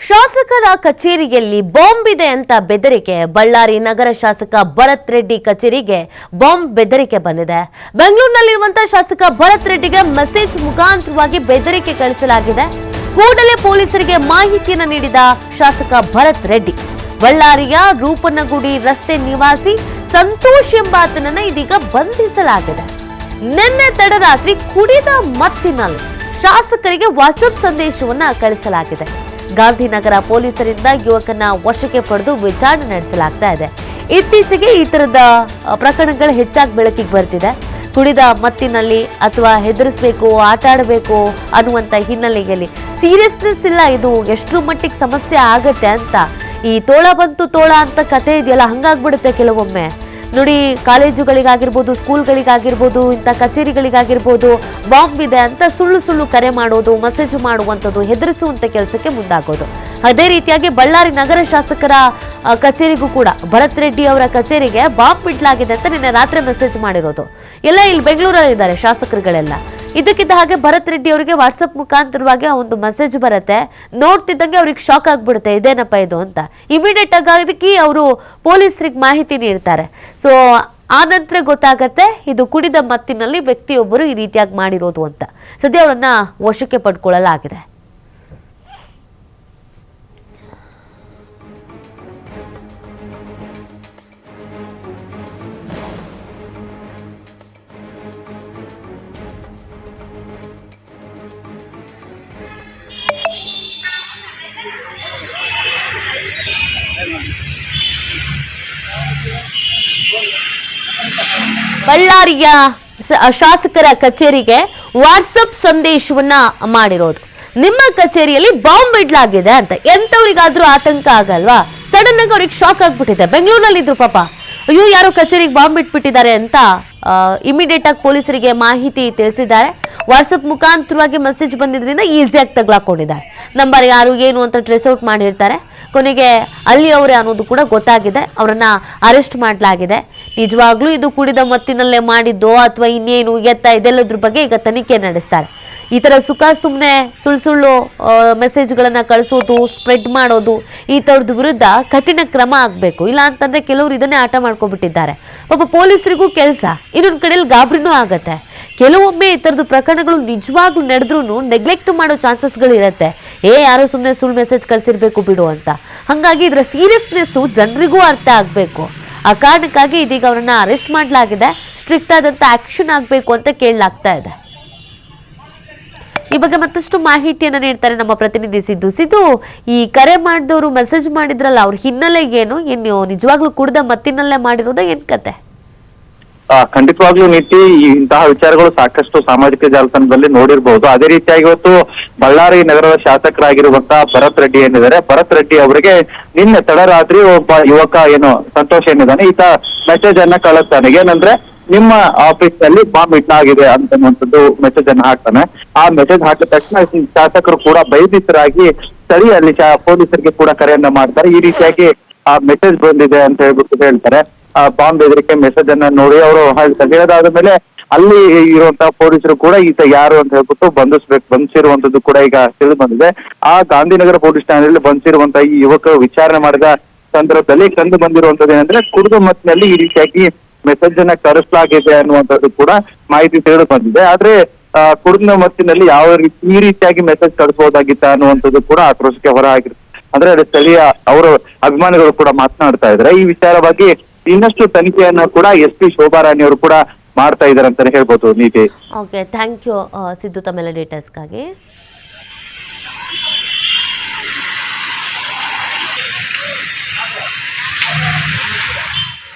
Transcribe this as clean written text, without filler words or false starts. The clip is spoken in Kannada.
ಶಾಸಕರ ಕಚೇರಿಯಲ್ಲಿ ಬಾಂಬ್ ಇದೆ ಅಂತ ಬೆದರಿಕೆ. ಬಳ್ಳಾರಿ ನಗರ ಶಾಸಕ ಭರತ್ ರೆಡ್ಡಿ ಕಚೇರಿಗೆ ಬಾಂಬ್ ಬೆದರಿಕೆ ಬಂದಿದೆ. ಬೆಂಗಳೂರಿನಲ್ಲಿರುವಂತಹ ಶಾಸಕ ಭರತ್ ರೆಡ್ಡಿಗೆ ಮೆಸೇಜ್ ಮುಖಾಂತರವಾಗಿ ಬೆದರಿಕೆ ಕಳಿಸಲಾಗಿದೆ. ಕೂಡಲೇ ಪೊಲೀಸರಿಗೆ ಮಾಹಿತಿಯನ್ನು ನೀಡಿದ ಶಾಸಕ ಭರತ್ ರೆಡ್ಡಿ ಬಳ್ಳಾರಿಯ ರೂಪನಗುಡಿ ರಸ್ತೆ ನಿವಾಸಿ ಸಂತೋಷ್ ಎಂಬಾತನನ್ನ ಇದೀಗ ಬಂಧಿಸಲಾಗಿದೆ. ನಿನ್ನೆ ತಡರಾತ್ರಿ ಕುಡಿದ ಮತ್ತಿನಲ್ಲಿ ಶಾಸಕರಿಗೆ ವಾಟ್ಸ್ಆಪ್ ಸಂದೇಶವನ್ನ ಕಳಿಸಲಾಗಿದೆ. ಗಾಂಧಿನಗರ ಪೊಲೀಸರಿಂದ ಯುವಕನ ವಶಕ್ಕೆ ಪಡೆದು ವಿಚಾರಣೆ ನಡೆಸಲಾಗ್ತಾ ಇದೆ. ಇತ್ತೀಚೆಗೆ ಈ ತರದ ಪ್ರಕರಣಗಳು ಹೆಚ್ಚಾಗಿ ಬೆಳಕಿಗೆ ಬರ್ತಿದೆ. ಕುಡಿದ ಮತ್ತಿನಲ್ಲಿ ಅಥವಾ ಹೆದರಿಸಬೇಕು, ಆಟ ಆಡಬೇಕು ಅನ್ನುವಂಥ ಹಿನ್ನೆಲೆಯಲ್ಲಿ ಸೀರಿಯಸ್ನೆಸ್ ಇಲ್ಲ, ಇದು ಎಷ್ಟರ ಮಟ್ಟಿಗೆ ಸಮಸ್ಯೆ ಆಗತ್ತೆ ಅಂತ. ಈ ತೋಳ ಬಂತು ತೋಳ ಅಂತ ಕತೆ ಇದೆಯಲ್ಲ, ಹಂಗಾಗ್ಬಿಡುತ್ತೆ ಕೆಲವೊಮ್ಮೆ. ನೋಡಿ, ಕಾಲೇಜುಗಳಿಗಾಗಿರ್ಬೋದು, ಸ್ಕೂಲ್ಗಳಿಗಾಗಿರ್ಬೋದು, ಇಂಥ ಕಚೇರಿಗಳಿಗಾಗಿರ್ಬೋದು ಬಾಂಬ್ ಇದೆ ಅಂತ ಸುಳ್ಳು ಕರೆ ಮಾಡೋದು, ಮೆಸೇಜ್ ಮಾಡುವಂಥದ್ದು, ಹೆದರಿಸುವಂಥ ಕೆಲಸಕ್ಕೆ ಮುಂದಾಗೋದು. ಅದೇ ರೀತಿಯಾಗಿ ಬಳ್ಳಾರಿ ನಗರ ಶಾಸಕರ ಕಚೇರಿಗೂ ಕೂಡ ಭರತ್ ರೆಡ್ಡಿ ಅವರ ಕಚೇರಿಗೆ ಬಾಂಬ್ ಬಿಡ್ಲಾಗಿದೆ ಅಂತ ನಿನ್ನೆ ರಾತ್ರಿ ಮೆಸೇಜ್ ಮಾಡಿರೋದು. ಎಲ್ಲ ಇಲ್ಲಿ ಬೆಂಗಳೂರಲ್ಲಿ ಇದ್ದಾರೆ ಶಾಸಕರುಗಳೆಲ್ಲ. ಇದಕ್ಕಿದ್ದ ಹಾಗೆ ಭರತ್ ರೆಡ್ಡಿ ಅವರಿಗೆ ವಾಟ್ಸಪ್ ಮುಖಾಂತರವಾಗಿ ಒಂದು ಮೆಸೇಜ್ ಬರುತ್ತೆ. ನೋಡ್ತಿದ್ದಂಗೆ ಅವ್ರಿಗೆ ಶಾಕ್ ಆಗ್ಬಿಡುತ್ತೆ, ಇದೇನಪ್ಪ ಇದು ಅಂತ. ಇಮಿಡಿಯೇಟ್ ಆಗಿ ಅವರು ಪೊಲೀಸರಿಗೆ ಮಾಹಿತಿ ನೀಡ್ತಾರೆ. ಸೊ ಆ ನಂತರ ಗೊತ್ತಾಗತ್ತೆ ಇದು ಕುಡಿದ ಮತ್ತಿನಲ್ಲಿ ವ್ಯಕ್ತಿಯೊಬ್ಬರು ಈ ರೀತಿಯಾಗಿ ಮಾಡಿರೋದು ಅಂತ. ಸದ್ಯ ಅವರನ್ನ ವಶಕ್ಕೆ ಪಡ್ಕೊಳ್ಳಲಾಗಿದೆ. ಬಳ್ಳಾರಿಯ ಶಾಸಕರ ಕಚೇರಿಗೆ ವಾಟ್ಸಪ್ ಸಂದೇಶವನ್ನ ಮಾಡಿರೋದು. ನಿಮ್ಮ ಕಚೇರಿಯಲ್ಲಿ ಬಾಂಬ್ ಇಡ್ಲಾಗಿದೆ ಅಂತ. ಎಂತವ್ರಿಗಾದ್ರೂ ಆತಂಕ ಆಗಲ್ವಾ? ಸಡನ್ ಆಗಿ ಅವ್ರಿಗೆ ಶಾಕ್ ಆಗ್ಬಿಟ್ಟಿದೆ. ಬೆಂಗಳೂರಿನಲ್ಲಿ ಇದ್ರು ಪಾಪ, ಅಯ್ಯೋ ಯಾರೋ ಕಚೇರಿಗೆ ಬಾಂಬ್ ಇಟ್ಬಿಟ್ಟಿದ್ದಾರೆ ಅಂತ ಇಮಿಡಿಯೇಟ್ ಆಗಿ ಪೊಲೀಸರಿಗೆ ಮಾಹಿತಿ ತಿಳಿಸಿದ್ದಾರೆ. ವಾಟ್ಸಪ್ ಮುಖಾಂತರವಾಗಿ ಮೆಸೇಜ್ ಬಂದಿದ್ರಿಂದ ಈಸಿಯಾಗಿ ತಗ್ಲಾಕೊಂಡಿದ್ದಾರೆ. ನಂಬರ್ ಯಾರು ಏನು ಅಂತ ಟ್ರೇಸ್ ಔಟ್ ಮಾಡಿರ್ತಾರೆ. ಕೊನೆಗೆ ಅಲ್ಲಿ ಅವರೇ ಅನ್ನೋದು ಕೂಡ ಗೊತ್ತಾಗಿದೆ. ಅವರನ್ನ ಅರೆಸ್ಟ್ ಮಾಡಲಾಗಿದೆ. ನಿಜವಾಗ್ಲೂ ಇದು ಕುಡಿದ ಮತ್ತಿನಲ್ಲೇ ಮಾಡಿದ್ದೋ ಅಥವಾ ಇನ್ನೇನು ಎತ್ತ, ಇದೆಲ್ಲದ್ರ ಬಗ್ಗೆ ಈಗ ತನಿಖೆ ನಡೆಸ್ತಾರೆ. ಈ ಥರ ಸುಮ್ಮನೆ ಸುಳ್ಳು ಮೆಸೇಜ್ಗಳನ್ನು ಕಳಿಸೋದು, ಸ್ಪ್ರೆಡ್ ಮಾಡೋದು, ಈ ಥರದ್ದು ವಿರುದ್ಧ ಕಠಿಣ ಕ್ರಮ ಆಗಬೇಕು. ಇಲ್ಲ ಅಂತಂದರೆ ಕೆಲವರು ಇದನ್ನೇ ಆಟ ಮಾಡ್ಕೊಬಿಟ್ಟಿದ್ದಾರೆ. ಪಾಪ ಪೊಲೀಸರಿಗೂ ಕೆಲಸ, ಇನ್ನೊಂದು ಕಡೆಯಲ್ಲಿ ಗಾಬರಿನೂ ಆಗತ್ತೆ. ಕೆಲವೊಮ್ಮೆ ಈ ಥರದ್ದು ಪ್ರಕರಣಗಳು ನಿಜವಾಗ್ಲೂ ನಡೆದ್ರೂ ನೆಗ್ಲೆಕ್ಟ್ ಮಾಡೋ ಚಾನ್ಸಸ್ಗಳು ಇರುತ್ತೆ. ಯಾರೋ ಸುಮ್ಮನೆ ಸುಳ್ಳು ಮೆಸೇಜ್ ಕಳಿಸಿರ್ಬೇಕು ಬಿಡು ಅಂತ. ಹಾಗಾಗಿ ಇದರ ಸೀರಿಯಸ್ನೆಸ್ಸು ಜನರಿಗೂ ಅರ್ಥ ಆಗಬೇಕು. ಆ ಕಾರಣಕ್ಕಾಗಿ ಇದೀಗ ಅವರನ್ನ ಅರೆಸ್ಟ್ ಮಾಡಲಾಗಿದೆ. ಸ್ಟ್ರಿಕ್ಟ್ ಆದಂಥ ಆಕ್ಷನ್ ಆಗಬೇಕು ಅಂತ ಕೇಳಲಾಗ್ತಾ ಇದೆ. ಈ ಬಗ್ಗೆ ಮತ್ತಷ್ಟು ಮಾಹಿತಿಯನ್ನು ನೀಡ್ತಾರೆ ನಮ್ಮ ಪ್ರತಿನಿಧಿ ಸಿದ್ದು. ಈ ಕರೆ ಮಾಡಿದವರು ಮೆಸೇಜ್ ಮಾಡಿದ್ರಲ್ಲ, ಅವ್ರ ಹಿನ್ನೆಲೆ ಏನು ನಿಜವಾಗ್ಲೂ ಕುಡ್ದ ಮತ್ತಿನಲ್ಲೇ ಮಾಡಿರೋದ ಏನ್ ಕತೆ? ಖಂಡಿತವಾಗ್ಲೂ ನೀತಿ ಇಂತಹ ವಿಚಾರಗಳು ಸಾಕಷ್ಟು ಸಾಮಾಜಿಕ ಜಾಲತಾಣದಲ್ಲಿ ನೋಡಿರ್ಬಹುದು. ಅದೇ ರೀತಿಯಾಗಿ ಇವತ್ತು ಬಳ್ಳಾರಿ ನಗರದ ಶಾಸಕರಾಗಿರುವಂತಹ ಭರತ್ ರೆಡ್ಡಿ ಏನಿದ್ದಾರೆ, ಭರತ್ ರೆಡ್ಡಿ ಅವರಿಗೆ ನಿನ್ನೆ ತಡರಾತ್ರಿ ಒಬ್ಬ ಯುವಕ ಸಂತೋಷ್ ಏನಿದ್ದಾನೆ, ಈತ ಮೆಸೇಜ್ ಅನ್ನ ಕಳಿಸ್ತಾನೆ. ಏನಂದ್ರೆ, ನಿಮ್ಮ ಆಫೀಸ್ ನಲ್ಲಿ ಬಾಂಬ್ ಇಟ್ಲಾಗಿದೆ ಅಂತನ್ನುವಂಥದ್ದು ಮೆಸೇಜ್ ಅನ್ನ ಹಾಕ್ತಾನೆ. ಆ ಮೆಸೇಜ್ ಹಾಕಿದ ತಕ್ಷಣ ಶಾಸಕರು ಕೂಡ ಭಯಭೀತರಾಗಿ ಸ್ಥಳೀಯಲ್ಲಿ ಪೊಲೀಸರಿಗೆ ಕೂಡ ಕರೆಯನ್ನ ಮಾಡ್ತಾರೆ. ಈ ರೀತಿಯಾಗಿ ಆ ಮೆಸೇಜ್ ಬಂದಿದೆ ಅಂತ ಹೇಳ್ತಾರೆ. ಆ ಬಾಂಬ್ ಬೆದರಿಕೆ ಮೆಸೇಜ್ ಅನ್ನ ನೋಡಿ ಅವರು ಹೇಳೋದಾದ ಮೇಲೆ ಅಲ್ಲಿ ಇರುವಂತಹ ಪೊಲೀಸರು ಕೂಡ ಈತ ಯಾರು ಅಂತ ಹೇಳ್ಬಿಟ್ಟು ಬಂಧಿಸಿರುವಂತದ್ದು ಕೂಡ ಈಗ ತಿಳಿದು ಬಂದಿದೆ. ಆ ಗಾಂಧಿನಗರ ಪೊಲೀಸ್ ಠಾಣೆಯಲ್ಲಿ ಬಂಧಿಸಿರುವಂತಹ ಈ ಯುವಕರು ವಿಚಾರಣೆ ಮಾಡಿದ ಸಂದರ್ಭದಲ್ಲಿ ಕಂಡು ಬಂದಿರುವಂತದ್ದು ಏನಂದ್ರೆ, ಕುಡಿದ ಮತ್ತಿನಲ್ಲಿ ಈ ರೀತಿಯಾಗಿ ಮೆಸೇಜ್ ಅನ್ನ ಕಳಿಸಲಾಗಿದೆ ಅನ್ನುವಂಥದ್ದು ಕೂಡ ಮಾಹಿತಿ ತಿಳಿದು ಬಂದಿದೆ. ಆದ್ರೆ ಕುಡಿದ ಮತ್ತಿನಲ್ಲಿ ಈ ರೀತಿಯಾಗಿ ಮೆಸೇಜ್ ಕಳಿಸಬಹುದಾಗಿತ್ತ ಅನ್ನುವಂಥದ್ದು ಕೂಡ ಆಕ್ರೋಶಕ್ಕೆ ಹೊರ ಆಗಿರುತ್ತೆ. ಅಂದ್ರೆ ಸ್ಥಳೀಯ ಅವರ ಅಭಿಮಾನಿಗಳು ಕೂಡ ಮಾತನಾಡ್ತಾ ಇದ್ದಾರೆ. ಈ ವಿಚಾರವಾಗಿ ಇನ್ನಷ್ಟು ತನಿಖೆಯನ್ನ ಕೂಡ SP ಶೋಭಾ ರಾಣಿ ಅವರು ಕೂಡ ಮಾಡ್ತಾ ಇದ್ದಾರೆ ಅಂತಾನೆ ಹೇಳ್ಬೋದು ನೀತಿ. ಓಕೆ, ಥ್ಯಾಂಕ್ ಯು ಸಿದ್ದು ತಮ್ಮೆಲ್ಲ ಡೀಟೇಲ್ಸ್ಗಾಗಿ.